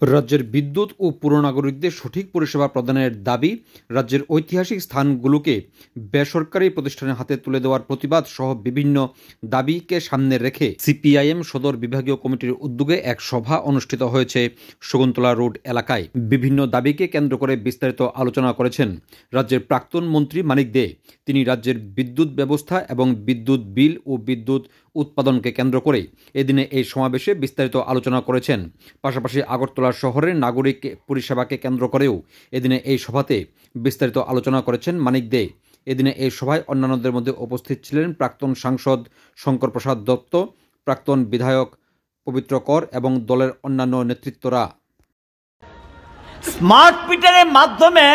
রাজ্যের বিদ্যুৎ ও পুরনাগরিকদের সঠিক পরিষেবা প্রদানের দাবি, রাজ্যের ঐতিহাসিক স্থানগুলোকে বেসরকারি প্রতিষ্ঠানের হাতে তুলে দেওয়ার প্রতিবাদ সহ বিভিন্ন দাবিকে সামনে রেখে সিপিআইএম সদর বিভাগীয় কমিটির উদ্যোগে এক সভা অনুষ্ঠিত হয়েছে শকুন্তলা রোড এলাকায়। বিভিন্ন দাবিকে কেন্দ্র করে বিস্তারিত আলোচনা করেছেন রাজ্যের প্রাক্তন মন্ত্রী মানিক দে। তিনি রাজ্যের বিদ্যুৎ ব্যবস্থা এবং বিদ্যুৎ বিল ও বিদ্যুৎ উৎপাদনকে কেন্দ্র করে এদিনে এই সমাবেশে বিস্তারিত আলোচনা করেছেন। পাশাপাশি আগরতলা শহরের নাগরিক পরিষেবাকে কেন্দ্র করেও এদিনে এই সভাতে বিস্তারিত আলোচনা করেছেন মানিক দে। এদিনে এই সভায় অন্যান্যদের মধ্যে উপস্থিত ছিলেন প্রাক্তন সাংসদ শঙ্কর প্রসাদ দত্ত, প্রাক্তন বিধায়ক পবিত্র কর এবং দলের অন্যান্য নেতৃত্বরা। স্মার্ট মিটারের মাধ্যমে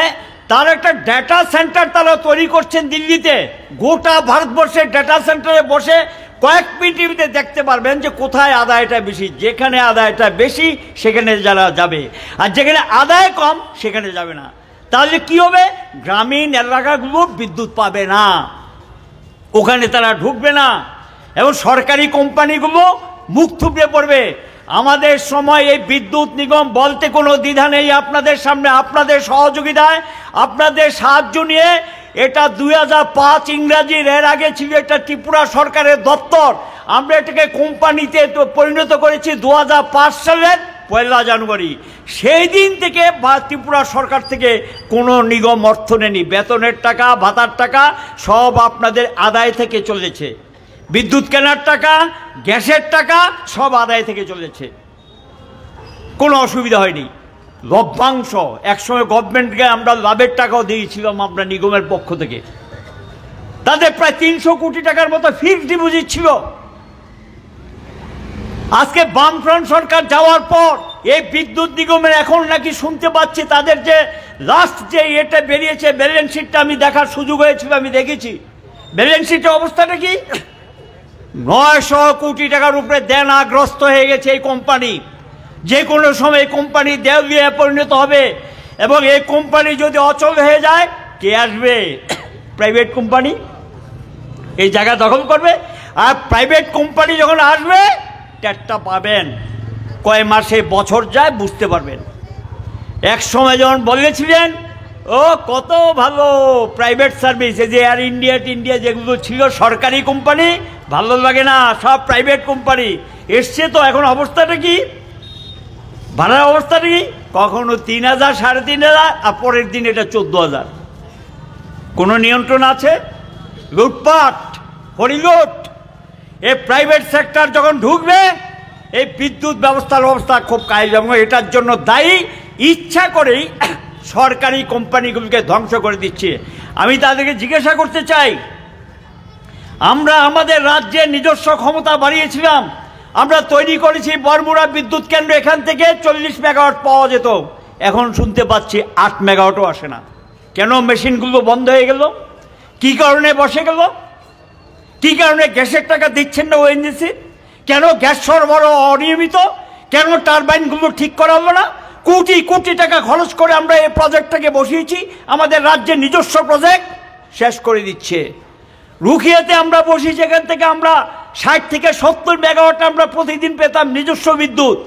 তার একটা ডেটা সেন্টার তারা তৈরি করছেন দিল্লিতে। গোটা ভারতবর্ষের ডেটা সেন্টারে বসে কয়েক মিনিটে দেখতে পারবেন যে কোথায় আদায়টা বেশি। যেখানে আদায়টা বেশি সেখানে যারা যাবে, আর যেখানে আদায় কম সেখানে যাবে না। তাহলে কি হবে? গ্রামীণ এলাকাগুলো বিদ্যুৎ পাবে না, ওখানে তারা ঢুকবে না এবং সরকারি কোম্পানিগুলো মুখ থুবড়ে পড়বে। আমাদের সময় এই বিদ্যুৎ নিগম বলতে কোনো দ্বিধা নেই। আপনাদের সামনে আপনাদের সহযোগিতায়, আপনাদের সাহায্য নিয়ে এটা 2005 ইংরাজির, এর আগে ছিল এটা ত্রিপুরা সরকারের দপ্তর। আমরা এটাকে কোম্পানিতে পরিণত করেছি 2005 সালের 1 জানুয়ারি। সেই দিন থেকে ত্রিপুরা সরকার থেকে কোনো নিগম অর্থ নেয়নি। বেতনের টাকা, ভাতার টাকা সব আপনাদের আদায় থেকে চলেছে। বিদ্যুৎ কেনার টাকা, গ্যাসের টাকা সব আদায় থেকে চলেছে, কোনো অসুবিধা হয়নি। লভ্যাংশ একসময় গভর্নমেন্টকে আমরা লাভের টাকাও দিয়েছিলাম আমরা নিগমের পক্ষ থেকে। তাদের প্রায় 300 কোটি টাকার মতো ফিক্সড ডিপোজিট ছিল। আজকে বামফ্রন্ট সরকার যাওয়ার পর এই বিদ্যুৎ নিগমের এখন নাকি শুনতে পাচ্ছি তাদের যে লাস্ট যে এটা বেরিয়েছে ব্যালেন্স শিটটা আমি দেখার সুযোগ হয়েছিল, আমি দেখেছি ব্যালেন্স শিটের অবস্থাটা কি। 900 কোটি টাকার উপরে দেনাগ্রস্ত হয়ে গেছে এই কোম্পানি। যে কোনো সময় কোম্পানি দেউলিয়া পরিণত হবে এবং এই কোম্পানি যদি অচল হয়ে যায় কে আসবে? প্রাইভেট কোম্পানি এই জায়গা দখল করবে। আর প্রাইভেট কোম্পানি যখন আসবে ট্যাক্সটা পাবেন, কয় মাসে বছর যায় বুঝতে পারবেন। এক সময় যখন বলেছিলেন ও কত ভালো প্রাইভেট সার্ভিস, এই যে এয়ার ইন্ডিয়া টিন্ডিয়া যেগুলো ছিল সরকারি কোম্পানি, ভালো লাগে না, সব প্রাইভেট কোম্পানি এসছে। তো এখন অবস্থাটা কি? ভাড়ার অবস্থাটা কি? কখনো 3000, 3500, আর পরের দিন এটা 14000। কোনো নিয়ন্ত্রণ আছে? লুটপাট, হরিলুট। এই প্রাইভেট সেক্টর যখন ঢুকবে এই বিদ্যুৎ ব্যবস্থার অবস্থা খুব কাহিল, এবং এটার জন্য দায়ী ইচ্ছা করেই সরকারি কোম্পানিগুলোকে ধ্বংস করে দিচ্ছে। আমি তাদেরকে জিজ্ঞাসা করতে চাই, আমরা আমাদের রাজ্যের নিজস্ব ক্ষমতা বাড়িয়েছিলাম, আমরা তৈরি করেছি বরমুড়া বিদ্যুৎ কেন্দ্র, এখান থেকে 40 মেগাওয়াট পাওয়া যেত। এখন শুনতে পাচ্ছি 8 মেগাওয়াটও আসে না। কেন? মেশিনগুলো বন্ধ হয়ে গেল। কি কারণে বসে গেল? কি কারণে গ্যাসের টাকা দিচ্ছেন না ওএনজিসি? কেন গ্যাস সরবরাহ অনিয়মিত? কেন টারবাইনগুলো ঠিক করা হলো না? কোটি কোটি টাকা খরচ করে আমরা এই প্রজেক্টটাকে বসিয়েছি, আমাদের রাজ্যের নিজস্ব প্রজেক্ট শেষ করে দিচ্ছে। রুখিয়াতে আমরা বসি, যেখান থেকে আমরা 60 থেকে 70 মেগাওয়াট আমরা প্রতিদিন পেতাম নিজস্ব বিদ্যুৎ,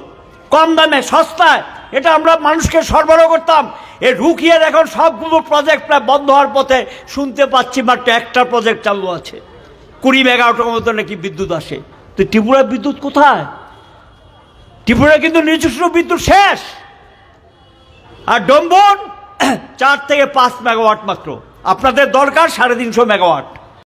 কম দামে সস্তায়। এটা আমরা মানুষকে সরবরাহ করতাম। এই রুখিয়ার এখন সবগুলো প্রজেক্ট প্রায় বন্ধ হওয়ার পথে। শুনতে পাচ্ছি মাত্র একটা প্রজেক্ট চালু আছে, 20 মেগাওয়াটের মতো নাকি বিদ্যুৎ আসে। তো ত্রিপুরার বিদ্যুৎ কোথায়? ত্রিপুরা কিন্তু নিজস্ব বিদ্যুৎ শেষ। আর ডম্বন 4 থেকে 5 মেগাওয়াট মাত্র, আপনাদের দরকার 350 মেগাওয়াট।